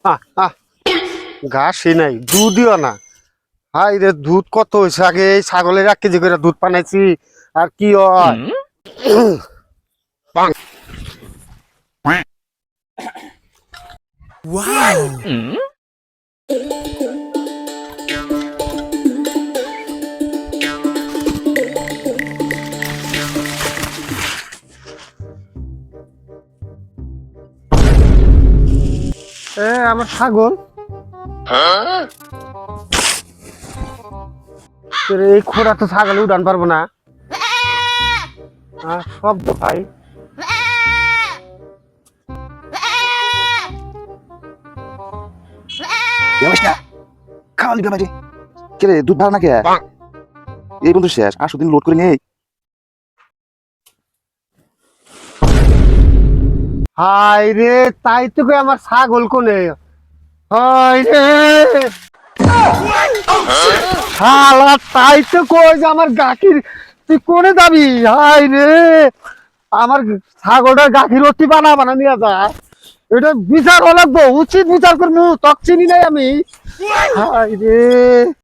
আহ আহ ঘাসই নাই, দুধইও না। হাই রে, দুধ কত হয়েছে আগে? এই ছাগলের 1 কেজি করে দুধ বানাইছি, আর কি হয়? আমার ছাগল এই খোড়া তো ছাগল উড়ান পারবো না। সব ভাই খাওয়া দিবে বাইরে কে রে? দুধ ভাড়া না কে? এই বন্ধু শেষ, আসো দিন লোড করে নেই। হাই রে, তাই তো কই আমার ছাগল কোনে? হাই রে শালা, তাই তো কই যে আমার গাখির তুই কোনে যাবি? হাই রে, আমার ছাগলটার গাখির রুটি বানা নিয়ে যা। এটা বিচার হলো, উচিত বিচার করবো, তক চিনি নাই আমি। হাই রে।